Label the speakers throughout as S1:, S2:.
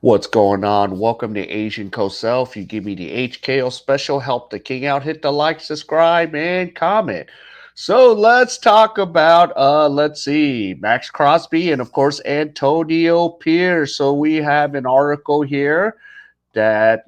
S1: What's going on? Welcome to Asian Cosell. If you give me the HKO special, help the king out, hit the like, subscribe, and comment. So let's talk about let's see, Maxx Crosby and of course Antonio Pierce. So we have an article here that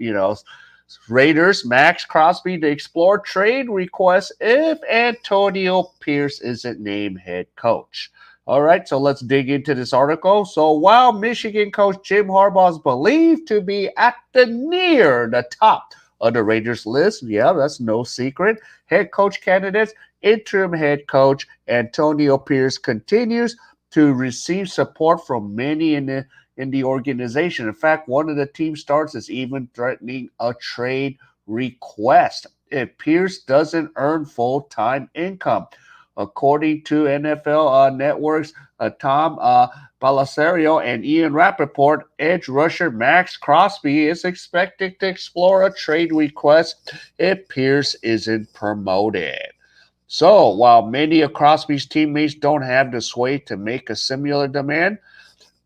S1: Raiders Maxx Crosby to explore trade requests if Antonio Pierce isn't named head coach. All right, so let's dig into this article. So while Michigan coach Jim Harbaugh is believed to be at the near the top of the Raiders list, yeah, that's no secret. Head coach candidates, interim head coach Antonio Pierce continues to receive support from many in the organization. In fact, one of the team starts is even threatening a trade request if Pierce doesn't earn full-time income. According to NFL networks, Tom Balasario and Ian Rappaport, edge rusher Maxx Crosby is expected to explore a trade request if Pierce isn't promoted. So, while many of Crosby's teammates don't have the sway to make a similar demand,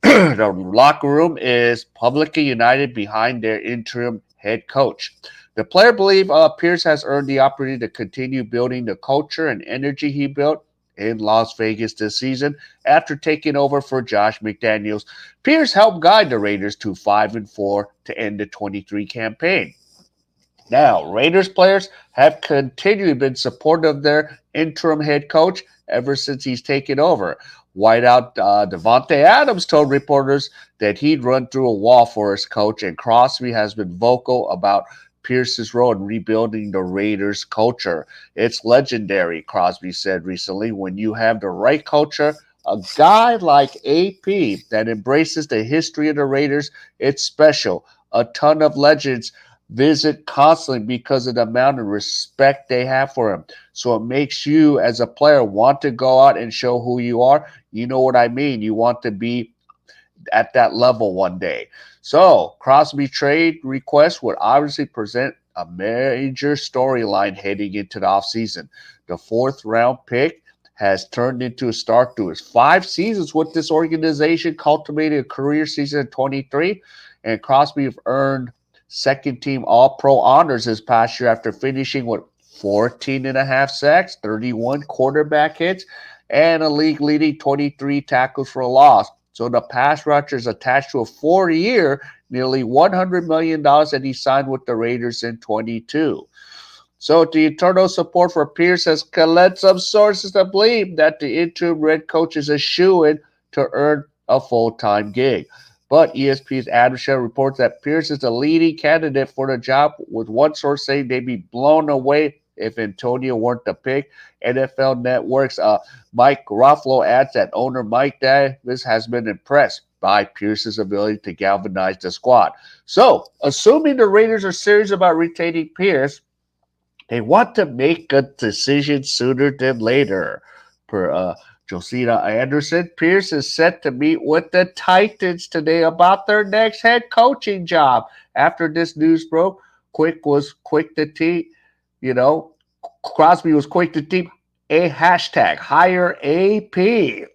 S1: the locker room is publicly united behind their interim head coach. The player believes Pierce has earned the opportunity to continue building the culture and energy he built in Las Vegas this season after taking over for Josh McDaniels. Pierce helped guide the Raiders to 5-4 to end the 23 campaign. Now, Raiders players have continually been supportive of their interim head coach ever since he's taken over. Wideout Devontae Adams told reporters that he'd run through a wall for his coach, and Crosby has been vocal about Pierce's role in rebuilding the Raiders' culture. It's legendary, Crosby said recently. When you have the right culture, a guy like AP that embraces the history of the Raiders, it's special. A ton of legends visit constantly because of the amount of respect they have for him. So it makes you, as a player, want to go out and show who you are. You know what I mean? You want to be at that level one day. So Crosby trade request would obviously present a major storyline heading into the offseason. The fourth round pick has turned into a start to his 5 seasons with this organization, cultivating a career season in 23, and Crosby have earned second team All Pro honors this past year after finishing with 14 and a half sacks, 31 quarterback hits, and a league leading 23 tackles for a loss. So the pass rusher is attached to a 4-year, nearly $100 million that he signed with the Raiders in 22. So the internal support for Pierce has led some sources to believe that the interim head coach is a shoo-in to earn a full-time gig. But ESPN's Adam Schefter reports that Pierce is the leading candidate for the job, with one source saying they'd be blown away if Antonio weren't the pick. NFL Network's Mike Garofalo adds that owner Mike Davis has been impressed by Pierce's ability to galvanize the squad. So, assuming the Raiders are serious about retaining Pierce, they want to make a decision sooner than later. Per Josina Anderson, Pierce is set to meet with the Titans today about their next head coaching job. After this news broke, you know, Crosby was quick to tweet a hashtag hire AP.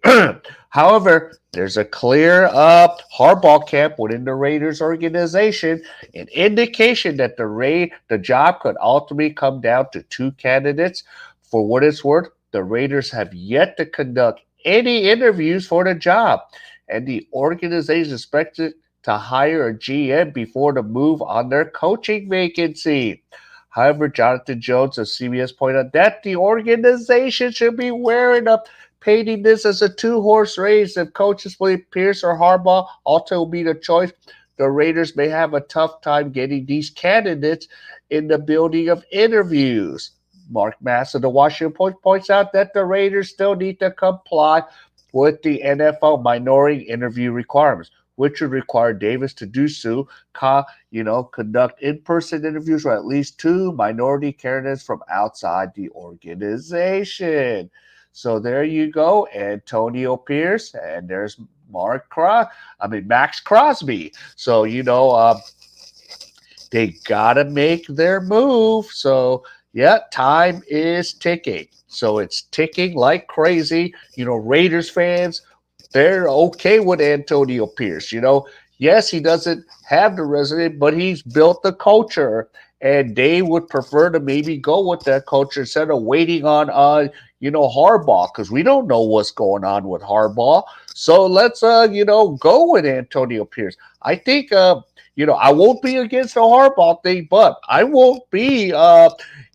S1: However, there's a clear hardball camp within the Raiders organization, an indication that the job could ultimately come down to two candidates. For what it's worth, the Raiders have yet to conduct any interviews for the job, and the organization is expected to hire a GM before the move on their coaching vacancy. However, Jonathan Jones of CBS pointed out that the organization should be wary of painting this as a two-horse race. If coaches believe Pierce or Harbaugh ultimately will be the choice, the Raiders may have a tough time getting these candidates in the building of interviews. Mark Mass of the Washington Post points out that the Raiders still need to comply with the NFL minority interview requirements, which would require Davis to do so, conduct in-person interviews with at least two minority candidates from outside the organization. So there you go, Antonio Pierce, and there's Maxx Crosby. So they gotta make their move. So yeah, time is ticking. So it's ticking like crazy. Raiders fans, they're okay with Antonio Pierce. Yes, he doesn't have the resume, but he's built the culture. And they would prefer to maybe go with that culture instead of waiting on Harbaugh, because we don't know what's going on with Harbaugh. So let's go with Antonio Pierce. I think I won't be against the Harbaugh thing, but I won't be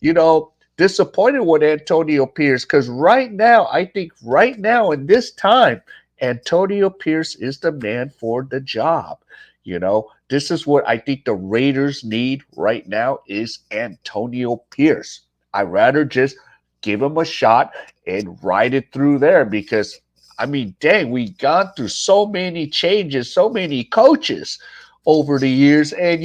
S1: you know disappointed with Antonio Pierce, because right now in this time, Antonio Pierce is the man for the job. This is what I think the Raiders need right now is Antonio Pierce. I'd rather just give him a shot and ride it through there, because I mean, dang, we gone through so many changes, so many coaches over the years, and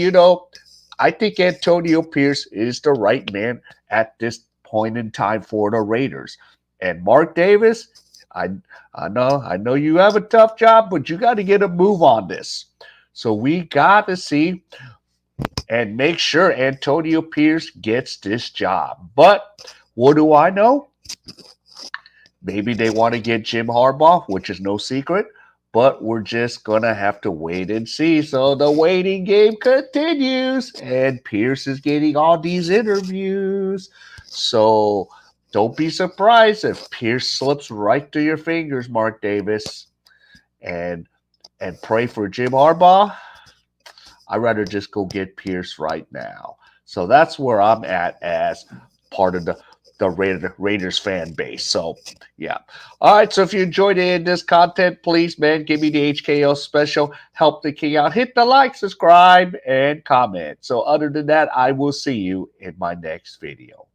S1: I think Antonio Pierce is the right man at this point in time for the Raiders. And Mark Davis, I I know you have a tough job, but you got to get a move on this. So we got to see and make sure Antonio Pierce gets this job. But what do I know? Maybe they want to get Jim Harbaugh, which is no secret, but we're just going to have to wait and see. So the waiting game continues, and Pierce is getting all these interviews. So don't be surprised if Pierce slips right through your fingers, Mark Davis. And pray for Jim Harbaugh. I'd rather just go get Pierce right now. So that's where I'm at as part of the Raiders fan base. So, yeah. All right. So if you enjoyed this content, please, man, give me the HKO special. Help the king out. Hit the like, subscribe, and comment. So, other than that, I will see you in my next video.